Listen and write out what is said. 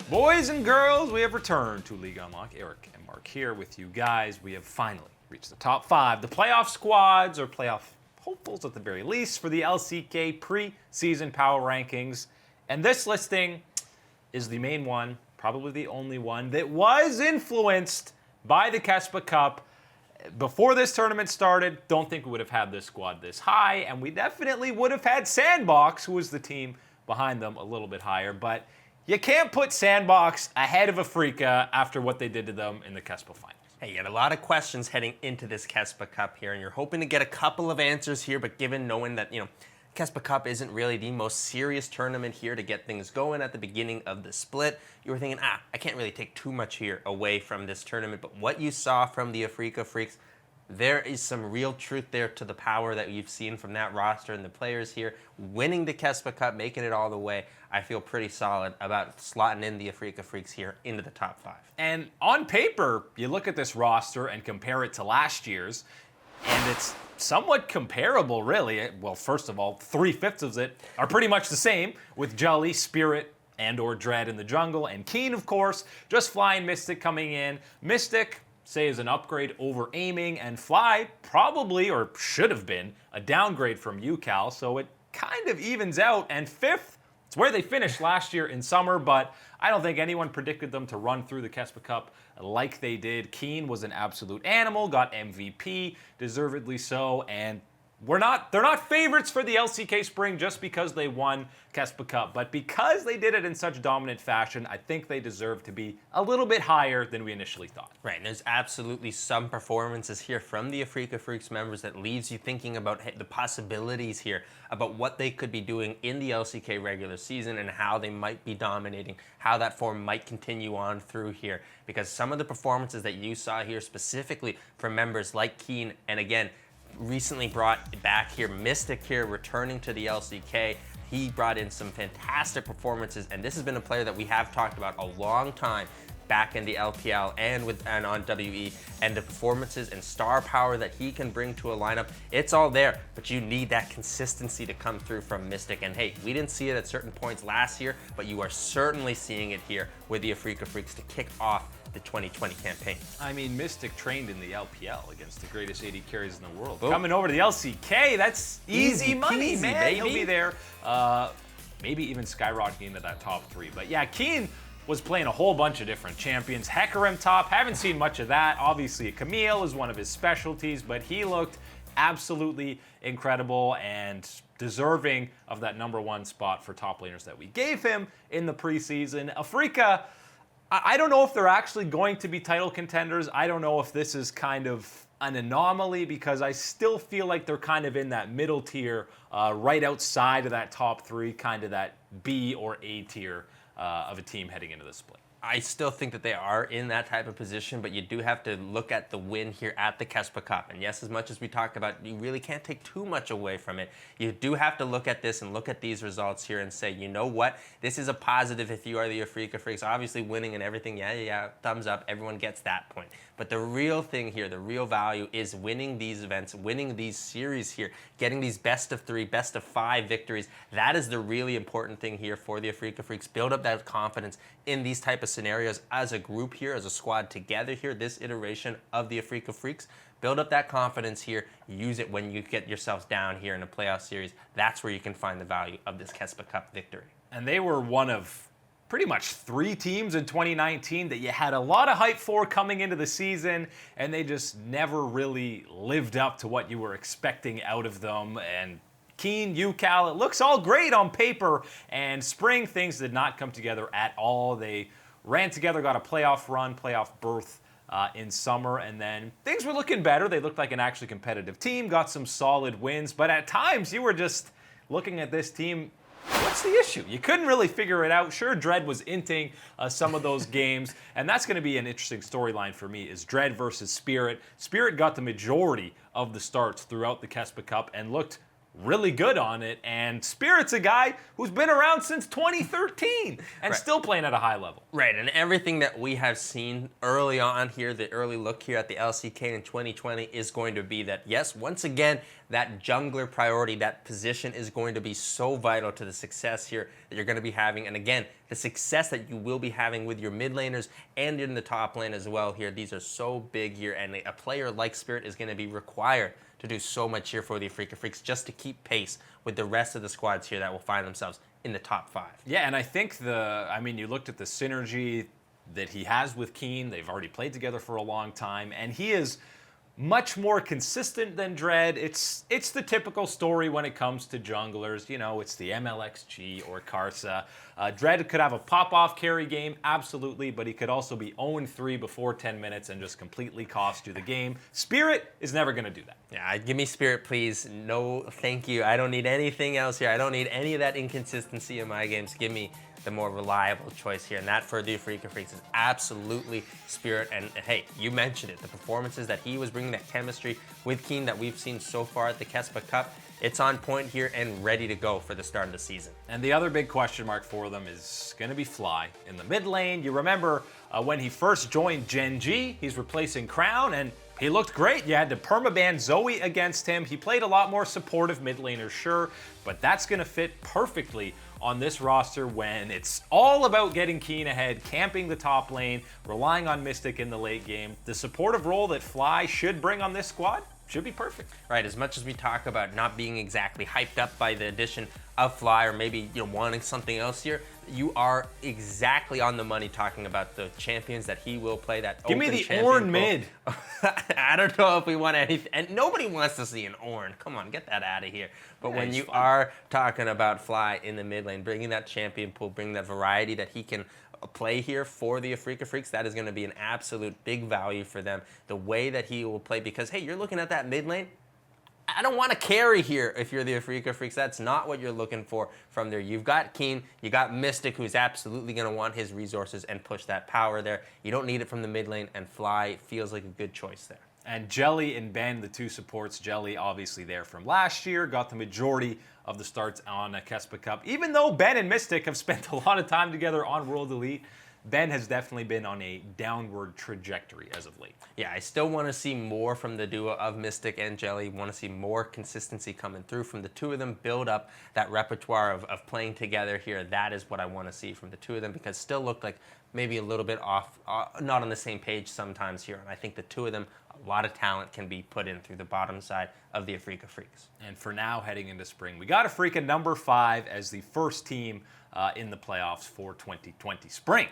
Boys and girls, we have returned to League Unlock. Eric and Mark here with you guys. We have finally reached the top 5, the playoff squads, or playoff hopefuls at the very least, for the LCK preseason power rankings. And this listing is the main one, probably the only one, that was influenced by the Kespa Cup. Before this tournament started, don't think we would have had this squad this high, and we definitely would have had Sandbox, who was the team behind them, a little bit higher, but you can't put Sandbox ahead of Afreeca after what they did to them in the Kespa finals. Hey, you had a lot of questions heading into this Kespa Cup here, and you're hoping to get a couple of answers here, but knowing that, Kespa Cup isn't really the most serious tournament here to get things going at the beginning of the split, you were thinking, I can't really take too much here away from this tournament, but what you saw from the Afreeca Freaks, there is some real truth there to the power that you've seen from that roster and the players here. Winning the Kespa Cup, making it all the way, I feel pretty solid about slotting in the Afreeca Freaks here into the top 5. And on paper, you look at this roster and compare it to last year's, and it's somewhat comparable, really. Well, first of all, 3/5 of it are pretty much the same, with Jelly, Spirit, and/or Dread in the jungle, and Keen, of course, just Fly and Mystic coming in. Mystic, say, is an upgrade over Aiming, and Fly probably, or should have been, a downgrade from UCal, so it kind of evens out. And 5th, it's where they finished last year in summer, but I don't think anyone predicted them to run through the Kespa Cup like they did. Keen was an absolute animal, got MVP, deservedly so, and they're not favorites for the LCK Spring just because they won Kespa Cup, but because they did it in such dominant fashion, I think they deserve to be a little bit higher than we initially thought. Right, and there's absolutely some performances here from the Afreeca Freaks members that leaves you thinking about the possibilities here, about what they could be doing in the LCK regular season and how they might be dominating, how that form might continue on through here. Because some of the performances that you saw here specifically from members like Keen, and again, recently brought back here, Mystic here, returning to the LCK. He brought in some fantastic performances, and this has been a player that we have talked about a long time back in the LPL and on WE, and the performances and star power that he can bring to a lineup, it's all there, but you need that consistency to come through from Mystic. And hey, we didn't see it at certain points last year, but you are certainly seeing it here with the Afreeca Freaks to kick off the 2020 campaign. I mean, Mystic trained in the LPL against the greatest AD carries in the world. Boom. Coming over to the LCK, that's easy money, man. Baby. He'll be there, maybe even skyrocketing into that top 3. But yeah, Keen was playing a whole bunch of different champions. Hecarim top, haven't seen much of that. Obviously, Camille is one of his specialties, but he looked absolutely incredible and deserving of that #1 spot for top laners that we gave him in the preseason. Afreeca, I don't know if they're actually going to be title contenders. I don't know if this is kind of an anomaly, because I still feel like they're kind of in that middle tier, right outside of that top 3, kind of that B or A tier of a team heading into the split. I still think that they are in that type of position, but you do have to look at the win here at the Kespa Cup. And yes, as much as we talked about, you really can't take too much away from it. You do have to look at this and look at these results here and say, you know what? This is a positive if you are the Afreeca Freaks. Obviously, winning and everything, yeah, thumbs up. Everyone gets that point. But the real thing here, the real value is winning these events, winning these series here, getting these best of 3, best of 5 victories. That is the really important thing here for the Afreeca Freaks. Build up that confidence in these type of scenarios as a group here, as a squad together here, this iteration of the Afreeca Freaks. Build up that confidence here. Use it when you get yourselves down here in a playoff series. That's where you can find the value of this Kespa Cup victory. And they were one of pretty much 3 teams in 2019 that you had a lot of hype for coming into the season, and they just never really lived up to what you were expecting out of them. And Keen, UCal, it looks all great on paper, and spring things did not come together at all. They ran together, got a playoff run, playoff berth in summer, and then things were looking better. They looked like an actually competitive team, got some solid wins, but at times you were just looking at this team, what's the issue? You couldn't really figure it out. Sure, Dread was inting some of those games, and that's going to be an interesting storyline for me, is Dread versus Spirit. Spirit got the majority of the starts throughout the Kespa Cup and looked really good on it, and Spirit's a guy who's been around since 2013 and still playing at a high level. Right, and everything that we have seen early on here, the early look here at the LCK in 2020 is going to be that, yes, once again, that jungler priority, that position is going to be so vital to the success here that you're going to be having. And again, the success that you will be having with your mid laners and in the top lane as well here. These are so big here, and a player like Spirit is going to be required to do so much here for the Afreeca Freaks just to keep pace with the rest of the squads here that will find themselves in the top 5. Yeah, and I think you looked at the synergy that he has with Keen. They've already played together for a long time, and he is much more consistent than Dread. It's the typical story when it comes to junglers. You know, it's the MLXG or Karsa. Dread could have a pop-off carry game, absolutely, but he could also be 0-3 before 10 minutes and just completely cost you the game. Spirit is never going to do that. Yeah, give me Spirit, please. No, thank you. I don't need anything else here. I don't need any of that inconsistency in my games. Give me the more reliable choice here, and that for the Afreeca Freaks is absolutely Spirit. And hey, you mentioned it, the performances that he was bringing, that chemistry with Keen that we've seen so far at the Kespa Cup, it's on point here and ready to go for the start of the season. And the other big question mark for them is going to be Fly in the mid lane. You remember when he first joined Gen G, he's replacing Crown, and he looked great. You had to permaban Zoe against him. He played a lot more supportive mid laner, sure, but that's going to fit perfectly on this roster when it's all about getting Keen ahead, camping the top lane, relying on Mystic in the late game. The supportive role that Fly should bring on this squad should be perfect. Right, as much as we talk about not being exactly hyped up by the addition of Fly, or maybe wanting something else here, you are exactly on the money talking about the champions that he will play. That give open me the champion Ornn mid. I don't know if we want anything, and nobody wants to see an Ornn. Come on, get that out of here. But when you are talking about Fly in the mid lane, bringing that champion pool, bringing that variety that he can play here for the Afreeca Freaks, that is going to be an absolute big value for them. The way that he will play, because hey, you're looking at that mid lane. I don't want to carry here if you're the Afreeca Freaks. That's not what you're looking for from there. You've got Keen, you got Mystic, who's absolutely going to want his resources and push that power there. You don't need it from the mid lane, and Fly feels like a good choice there. And Jelly and Ben, the two supports. Jelly obviously there from last year, got the majority of the starts on a Kespa Cup. Even though Ben and Mystic have spent a lot of time together on World Elite, Ben has definitely been on a downward trajectory as of late. Yeah, I still want to see more from the duo of Mystic and Jelly. Want to see more consistency coming through from the two of them, build up that repertoire of playing together here. That is what I want to see from the two of them, because still look like maybe a little bit off, not on the same page sometimes here. And I think the two of them, a lot of talent can be put in through the bottom side of the Afreeca Freaks. And for now, heading into spring, we got Afreeca number 5 as the first team in the playoffs for 2020 spring.